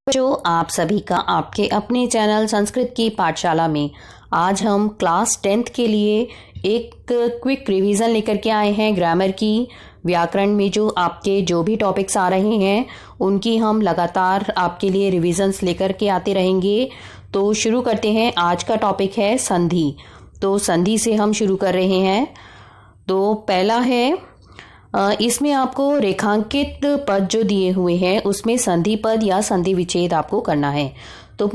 जो आप सभी का आपके अपने चैनल संस्कृत की पाठशाला में आज हम क्लास 10th के लिए एक क्विक रिवीजन लेकर के आए हैं। ग्रामर की व्याकरण में जो आपके जो भी टॉपिक्स आ रहे हैं उनकी हम लगातार आपके लिए रिवीजन्स लेकर के आते रहेंगे। तो शुरू करते हैं। आज का टॉपिक है संधि। तो संधि से हम शुरू कर रहे हैं। तो पहला है, इसमें आपको रेखांकित पद जो दिए हुए हैं उसमें संधि पद या संधि विच्छेद आपको करना है। तो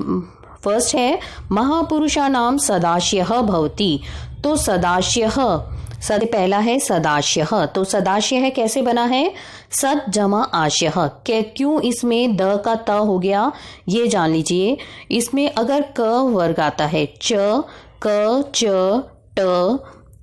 फर्स्ट है महापुरुषाणाम सदाशयः भवति। तो सदाशयः पहला है सदाशयः। तो सदाशयः कैसे बना है? सद जमा आशयः। क्यों इसमें द का त हो गया ये जान लीजिए। इसमें अगर क वर्ग आता है च क च ट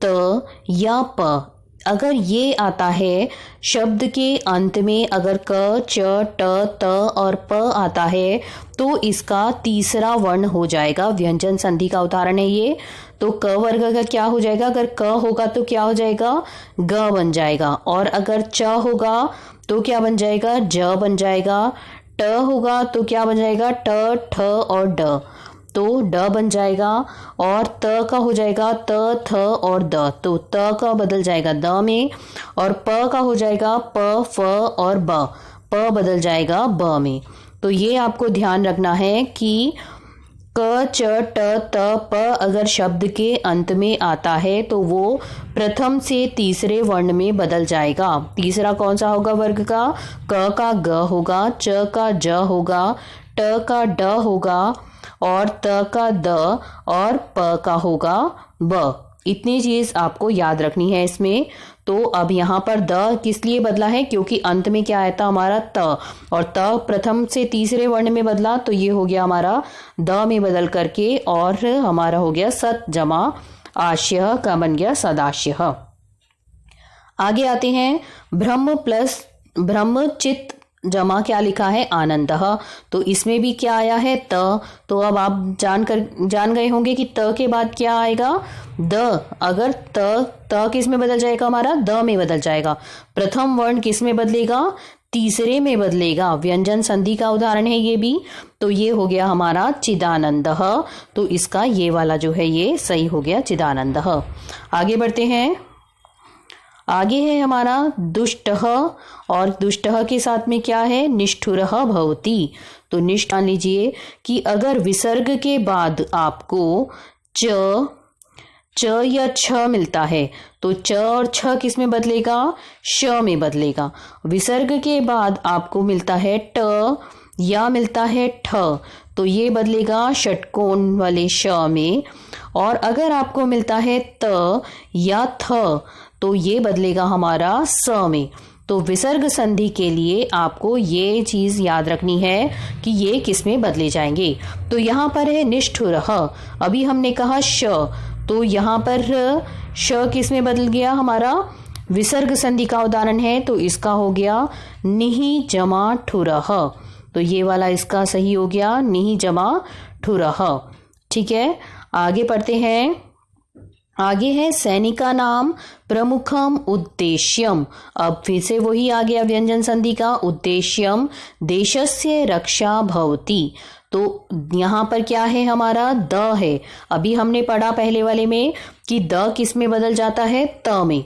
त या प, अगर ये आता है शब्द के अंत में, अगर क च ट त और प आता है तो इसका तीसरा वर्ण हो जाएगा। व्यंजन संधि का उदाहरण है ये। तो क वर्ग का क्या हो जाएगा? अगर क होगा तो क्या हो जाएगा? ग बन जाएगा। और अगर च होगा तो क्या बन जाएगा? ज बन जाएगा। ट होगा तो क्या बन जाएगा? ट ठ और ड, तो ड बन जाएगा। और त का हो जाएगा त थ और द, तो त का बदल जाएगा द में। और प का हो जाएगा प फ और ब, प बदल जाएगा ब में। तो ये आपको ध्यान रखना है कि क च ट त प अगर शब्द के अंत में आता है तो वो प्रथम से तीसरे वर्ण में बदल जाएगा। तीसरा कौन सा होगा वर्ग का? क का ग होगा, च का ज होगा, ट का ड होगा और त का द और प का होगा ब। इतनी चीज आपको याद रखनी है इसमें। तो अब यहाँ पर द किस लिए बदला है? क्योंकि अंत में क्या आया था हमारा? त, और त प्रथम से तीसरे वर्ण में बदला तो ये हो गया हमारा द में बदल करके, और हमारा हो गया सत जमा आशय का बन गया सदाशय। आगे आते हैं ब्रह्म प्लस ब्रह्मचित जमा क्या लिखा है? आनंदः। तो इसमें भी क्या आया है? त। तो अब आप जान गए होंगे कि त के बाद क्या आएगा? द। अगर त किस में बदल जाएगा हमारा? द में बदल जाएगा। प्रथम वर्ण किस में बदलेगा? तीसरे में बदलेगा। व्यंजन संधि का उदाहरण है ये भी। तो ये हो गया हमारा चिदानंदः। तो इसका ये वाला जो है ये सही हो गया चिदानंदः। आगे बढ़ते हैं। आगे है हमारा दुष्टः, और दुष्टः के साथ में क्या है? निष्ठुरः भवति। तो निष्ठ मान लीजिए कि अगर विसर्ग के बाद आपको च या छ मिलता है तो च और छ किस में बदलेगा? श में बदलेगा। विसर्ग के बाद आपको मिलता है ट या मिलता है ठ तो ये बदलेगा षटकोण वाले श में। और अगर आपको मिलता है त या थ तो ये बदलेगा हमारा स में। तो विसर्ग संधि के लिए आपको ये चीज याद रखनी है कि ये किस में बदले जाएंगे। तो यहाँ पर है निष्ठुरः। अभी हमने कहा श, तो यहाँ पर श किस में बदल गया हमारा? विसर्ग संधि का उदाहरण है तो इसका हो गया निहि जमा ठुरः। तो ये वाला इसका सही हो गया निहि जमा ठुरः। ठीक है, आगे पढ़ते हैं। आगे है सैनिका नाम प्रमुखम उद्देश्यम। अब फिर से वही आ गया व्यंजन संधि का उद्देश्यम देशस्य रक्षा भवति। तो यहाँ पर क्या है हमारा? द है। अभी हमने पढ़ा पहले वाले में कि द किस में बदल जाता है? त में।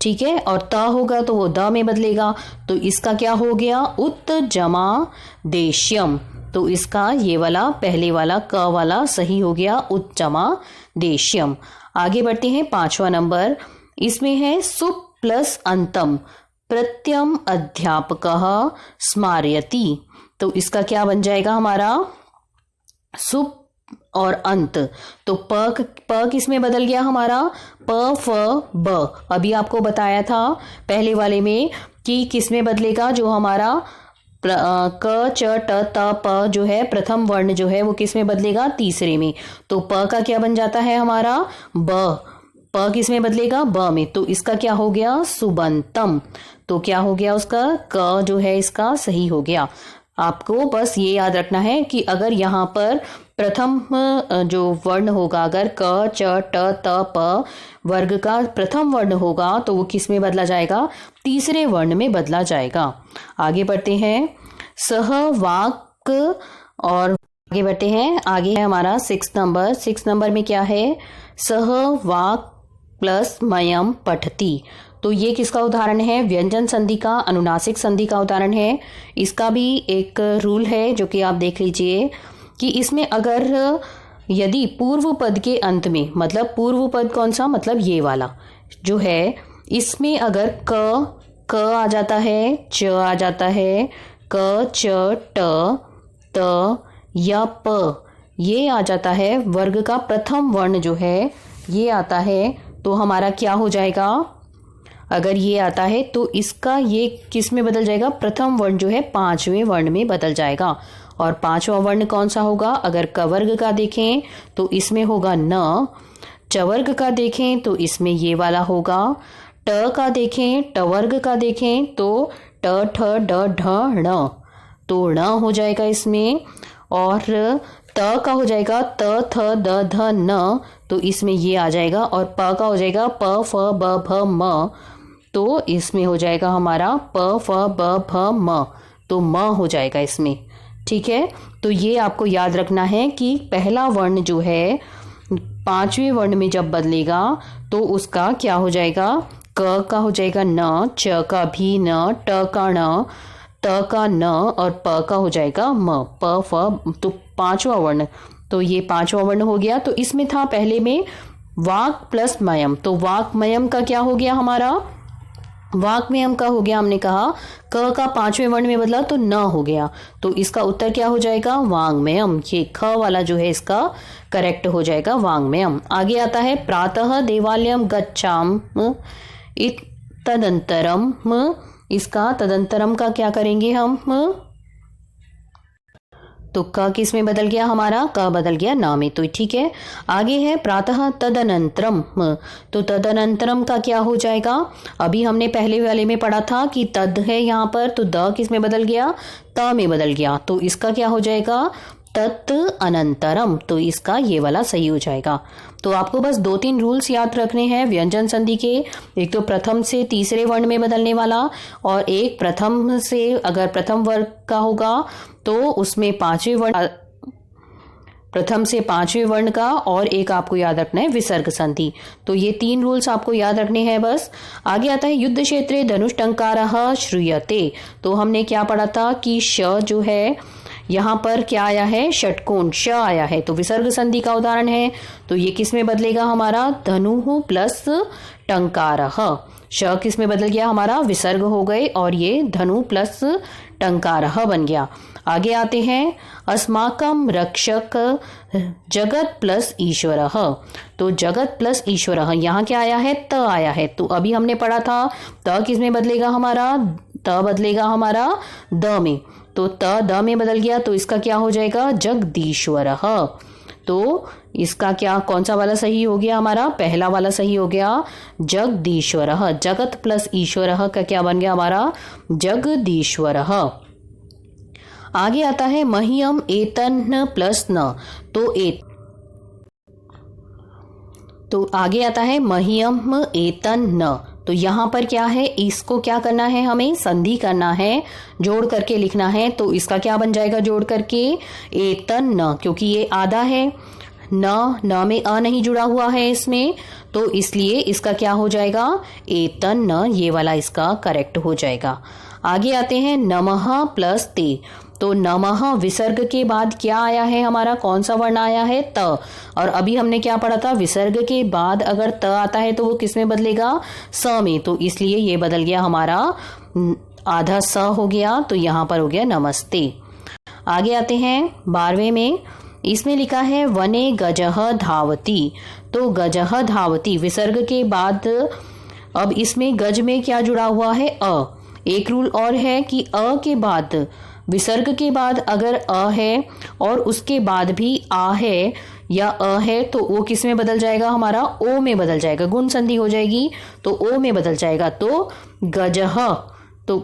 ठीक है, और त होगा तो वो द में बदलेगा। तो इसका क्या हो गया? उत जमा देश्यम। तो इसका ये वाला पहले वाला क वाला सही हो गया उत जमा देश्यम। आगे बढ़ते हैं। 5वां नंबर, इसमें है सुप प्लस अंतम प्रत्यम अध्यापकः स्मारयति। तो इसका क्या बन जाएगा हमारा? सुप और अंत। तो प किस में बदल गया हमारा? प फ ब। अभी आपको बताया था पहले वाले में कि किस में बदलेगा? जो हमारा क च ट त प जो है प्रथम वर्ण जो है वो किस में बदलेगा? तीसरे में। तो प का क्या बन जाता है हमारा? ब। प किस में बदलेगा? ब में। तो इसका क्या हो गया? सुबंतम। तो क्या हो गया उसका? क जो है इसका सही हो गया। आपको बस ये याद रखना है कि अगर यहाँ पर प्रथम जो वर्ण होगा, अगर क च ट त प वर्ग का प्रथम वर्ण होगा तो वो किस में बदला जाएगा? तीसरे वर्ण में बदला जाएगा। आगे बढ़ते हैं। सह वाक् और आगे बढ़ते हैं। आगे है हमारा 6 नंबर में क्या है, सह वाक् प्लस मयम पठती। तो ये किसका उदाहरण है, व्यंजन संधि का, अनुनासिक संधि का उदाहरण है। इसका भी एक रूल है जो कि आप देख लीजिए कि इसमें अगर यदि पूर्व पद के अंत में, मतलब पूर्व पद कौन सा, मतलब ये वाला जो है, इसमें अगर क आ जाता है, च आ जाता है, क च ट त या प ये आ जाता है, वर्ग का प्रथम वर्ण जो है ये आता है, तो हमारा क्या हो जाएगा, अगर ये आता है तो इसका ये किस में बदल जाएगा, प्रथम वर्ण जो है पांचवें वर्ण में बदल जाएगा। और पांचवा वर्ण कौन सा होगा, अगर क वर्ग का देखें तो इसमें होगा न, च वर्ग का देखें तो इसमें ये वाला होगा, ट का देखें, ट वर्ग का देखें तो ट ठ ड ढ ण, तो ण हो जाएगा इसमें। और त का हो जाएगा त थ द ध न, तो इसमें ये आ जाएगा। और प का हो जाएगा प फ ब भ म, तो इसमें हो जाएगा हमारा प फ ब भ म, तो म हो जाएगा इसमें। ठीक है, तो ये आपको याद रखना है कि पहला वर्ण जो है पांचवें वर्ण में जब बदलेगा तो उसका क्या हो जाएगा, क का हो जाएगा न, च का भी न, ट का न, त का न, और प का हो जाएगा म, प फ, तो पांचवा वर्ण, तो ये पांचवा वर्ण हो गया। तो इसमें था पहले में वाक् प्लस मयम, तो वाक् मयम का क्या हो गया हमारा, वाक् मयम का हो गया, हमने कहा क का पांचवें वर्ण में बदला तो न हो गया, तो इसका उत्तर क्या हो जाएगा, वाङ्मयम। ये ख वाला जो है इसका करेक्ट हो जाएगा, वाङ्मयम। आगे आता है प्रातः देवालयम गच्छाम तदंतरम, इसका तदंतरम का क्या करेंगे हम, तो क किस में बदल गया हमारा, क बदल गया ना में, तो ठीक है। आगे है प्रातः तदनंतरम, तो तदनंतरम का क्या हो जाएगा, अभी हमने पहले वाले में पढ़ा था कि तद है यहाँ पर, तो द किस में बदल गया, त में बदल गया, तो इसका क्या हो जाएगा, तत् अनंतरम, तो इसका ये वाला सही हो जाएगा। तो आपको बस 2-3 रूल्स याद रखने हैं व्यंजन संधि के, एक तो प्रथम से तीसरे वर्ण में बदलने वाला, और एक प्रथम से अगर प्रथम वर्ग का होगा तो उसमें पांचवें वर्ण, प्रथम से पांचवें वर्ण का, और एक आपको याद रखना है विसर्ग संधि। तो ये 3 रूल्स आपको याद रखने हैं बस। आगे आता है युद्ध क्षेत्रे धनुष टंकारः श्रूयते, तो हमने क्या पढ़ा था कि श जो है यहाँ पर क्या आया है, षटकोण श आया है, तो विसर्ग संधि का उदाहरण है, तो ये किस में बदलेगा हमारा, धनु प्लस टंकारः, श किस में बदल गया हमारा, विसर्ग हो गए, और ये धनु प्लस टंकारः बन गया। आगे आते हैं अस्माकं रक्षक जगत प्लस ईश्वरः, तो जगत प्लस ईश्वरः यहाँ क्या आया है, त आया है, तो अभी हमने पढ़ा था त किस में बदलेगा हमारा, त बदलेगा हमारा द में, तो त द में बदल गया, तो इसका क्या हो जाएगा, जगदीश्वरः। तो इसका क्या, कौन सा वाला सही हो गया हमारा, पहला वाला सही हो गया, जगदीश्वरः। जगत प्लस ईश्वरः का क्या बन गया हमारा, जगदीश्वरः। आगे आता है मह्यम एतन्न प्लस न, तो आगे आता है मह्यम एतन्न, तो यहाँ पर क्या है, इसको क्या करना है, हमें संधि करना है, जोड़ करके लिखना है, तो इसका क्या बन जाएगा जोड़ करके, एतन्न, क्योंकि ये आधा है, न में अ नहीं जुड़ा हुआ है इसमें, तो इसलिए इसका क्या हो जाएगा, एतन्न, ये वाला इसका करेक्ट हो जाएगा। आगे आते हैं नमः प्लस ते, तो नमः विसर्ग के बाद क्या आया है हमारा, कौन सा वर्ण आया है, त, और अभी हमने क्या पढ़ा था, विसर्ग के बाद अगर त आता है तो वो किस में बदलेगा, स में, तो इसलिए ये बदल गया हमारा, आधा स हो गया, तो यहाँ पर हो गया नमस्ते। आगे आते हैं 12वें में, इसमें लिखा है वने गजः धावती, तो गजः धावती विसर्ग के बाद, अब इसमें गज में क्या जुड़ा हुआ है, अ। एक रूल और है कि अ के बाद, विसर्ग के बाद अगर अ है और उसके बाद भी आ है या अ है, तो वो किस में बदल जाएगा हमारा, ओ में बदल जाएगा, गुण संधि हो जाएगी, तो ओ में बदल जाएगा, तो गजह, तो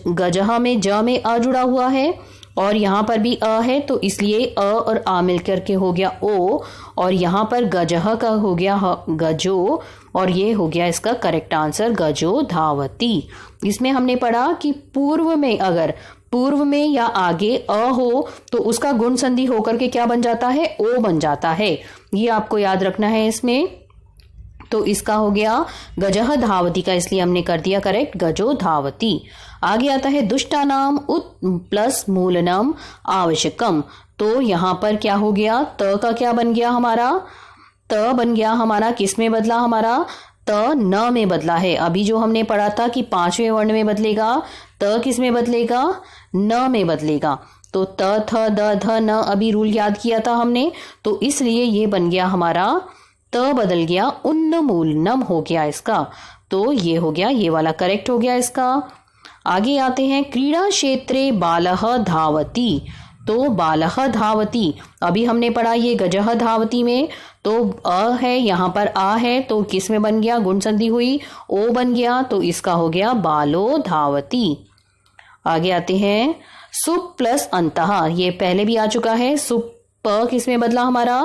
गजह में ज में अ जुड़ा हुआ है, और यहाँ पर भी अ है, तो इसलिए अ और आ मिलकर के हो गया ओ, और यहाँ पर गजह का हो गया गजो, और ये हो गया इसका करेक्ट आंसर, गजो धावती। इसमें हमने पढ़ा कि पूर्व में अगर पूर्व में या आगे अ हो तो उसका गुण संधि होकर के क्या बन जाता है, ओ बन जाता है। ये आपको याद रखना है इसमें। तो इसका हो गया गजः धावति का, इसलिए हमने कर दिया करेक्ट, गजो धावति। आगे आता है दुष्टानाम उत प्लस मूलनम आवश्यकम। तो यहां पर क्या हो गया, त का क्या बन गया हमारा, त बन गया हमारा, किस में बदला हमारा, त न में बदला है। अभी जो हमने पढ़ा था कि पांचवें वर्ण में बदलेगा, त किस में बदलेगा, न में बदलेगा। तो त थ द ध न अभी रूल याद किया था हमने, तो इसलिए ये बन गया हमारा, त बदल गया उन्नमूलनम हो गया इसका। तो ये हो गया, ये वाला करेक्ट हो गया इसका। आगे आते हैं क्रीड़ा क्षेत्रे बालः धावति। तो बालः धावति अभी हमने पढ़ा ये गजः धावति में, तो अ है यहाँ पर आ है, तो किस में बन गया, गुण संधि हुई, ओ बन गया, तो इसका हो गया बालो धावति। आगे आते हैं सुप प्लस अंतः, ये पहले भी आ चुका है। सुप प किस में बदला हमारा,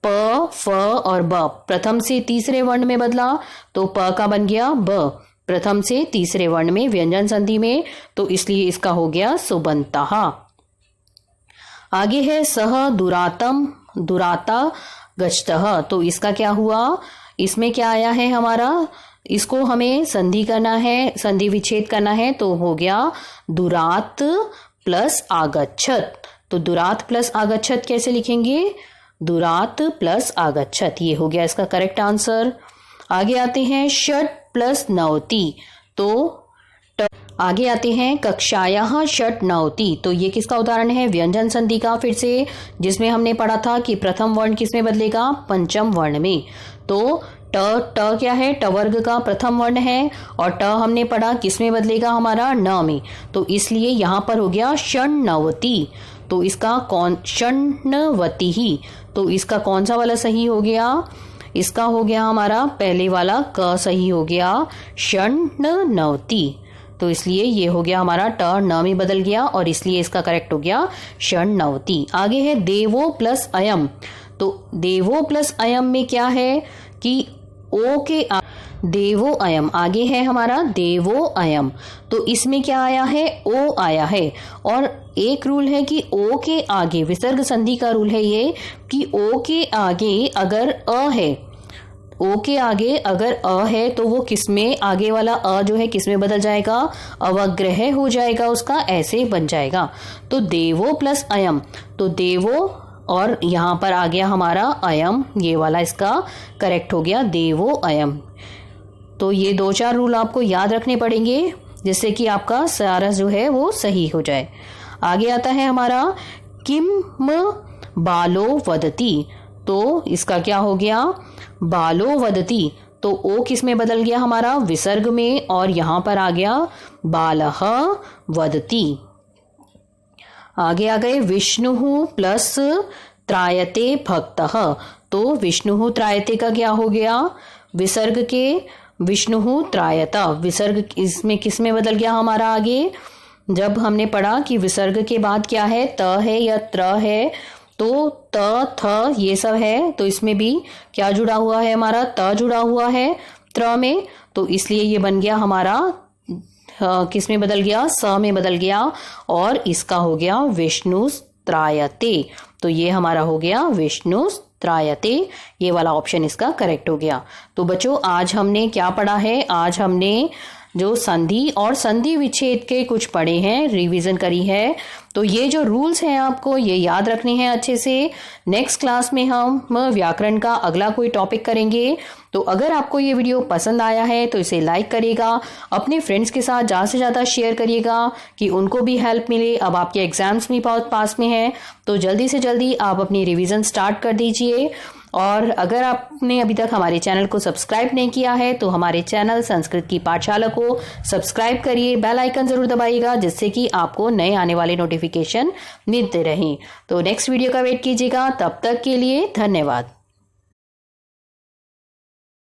प फ और ब, प्रथम से तीसरे वर्ण में बदला, तो प का बन गया ब, प्रथम से तीसरे वर्ण में व्यंजन संधि में, तो इसलिए इसका हो गया सुबंतः। आगे है सह दुरातम दुराता गच्छतः। तो इसका क्या हुआ, इसमें क्या आया है हमारा, इसको हमें संधि करना है, संधि विच्छेद करना है, तो हो गया दुरात प्लस आगच्छत। तो दुरात प्लस आगच्छत कैसे लिखेंगे, दुरात प्लस आगच्छत, ये हो गया इसका करेक्ट आंसर। आगे आते हैं षट प्लस नवति। तो आगे आते हैं कक्षायाः षट नवति। तो ये किसका उदाहरण है, व्यंजन संधि का, फिर से जिसमें हमने पढ़ा था कि प्रथम वर्ण किस में बदलेगा, पंचम वर्ण में। तो ट क्या है, ट वर्ग का प्रथम वर्ण है, और ट हमने पढ़ा किस में बदलेगा हमारा, न में। तो इसलिए यहां पर हो गया षण्णवति। तो इसका कौन, षण्णवति ही, तो इसका कौन सा वाला सही हो गया, इसका हो गया हमारा पहले वाला क सही हो गया, षण्णवति। तो इसलिए ये हो गया हमारा ट न में बदल गया, और इसलिए इसका करेक्ट हो गया षण्णवति। आगे है देवो प्लस अयम। तो देवो प्लस अयम में क्या है कि ओ के देवो अयम, आगे है हमारा देवो अयम, तो इसमें क्या आया है, ओ आया है। और एक रूल है कि ओ के आगे, विसर्ग संधि का रूल है ये, कि ओ के आगे अगर अ है, ओ के आगे अगर अ है, तो वो किसमें, आगे वाला अ जो है किसमें बदल जाएगा, अवग्रह हो जाएगा उसका, ऐसे बन जाएगा। तो देवो प्लस अयम, तो देवो और यहाँ पर आ गया हमारा अयम, ये वाला इसका करेक्ट हो गया, देवो अयम। तो ये 2-4 रूल आपको याद रखने पड़ेंगे, जिससे कि आपका सारा जो है वो सही हो जाए। आगे आता है हमारा किम बालो वदति। तो इसका क्या हो गया, बालो वदति। तो ओ किस में बदल गया हमारा, विसर्ग में, और यहां पर आ गया बालः वदति। आगे आ गए विष्णु प्लस त्रायते भक्तः। तो विष्णु त्रायते का क्या हो गया, विसर्ग के विष्णु त्रायता, विसर्ग इसमें किस में बदल गया हमारा, आगे जब हमने पढ़ा कि विसर्ग के बाद क्या है, त है या त्र है, तो त थ ये सब है, तो इसमें भी क्या जुड़ा हुआ है हमारा, त जुड़ा हुआ है त्र में, तो इसलिए ये बन गया हमारा किस में बदल गया, स में बदल गया, और इसका हो गया विष्णु त्रायते। तो ये हमारा हो गया विष्णु त्रायते, ये वाला ऑप्शन इसका करेक्ट हो गया। तो बच्चों आज हमने क्या पढ़ा है, आज हमने जो संधि और संधि विच्छेद के कुछ पढ़े हैं, रिवीजन करी है। तो ये जो रूल्स हैं आपको ये याद रखने हैं अच्छे से। नेक्स्ट क्लास में हम व्याकरण का अगला कोई टॉपिक करेंगे। तो अगर आपको ये वीडियो पसंद आया है तो इसे लाइक करिएगा, अपने फ्रेंड्स के साथ ज़्यादा से ज़्यादा शेयर करिएगा कि उनको भी हेल्प मिले। अब आपके एग्जाम्स भी बहुत पास में हैं, तो जल्दी से जल्दी आप अपनी रिवीजन स्टार्ट कर दीजिए। और अगर आपने अभी तक हमारे चैनल को सब्सक्राइब नहीं किया है तो हमारे चैनल संस्कृत की पाठशाला को सब्सक्राइब करिए, बेल आइकन जरूर दबाइएगा, जिससे कि आपको नए आने वाले नोटिफिकेशन मिलते रहें। तो नेक्स्ट वीडियो का वेट कीजिएगा, तब तक के लिए धन्यवाद।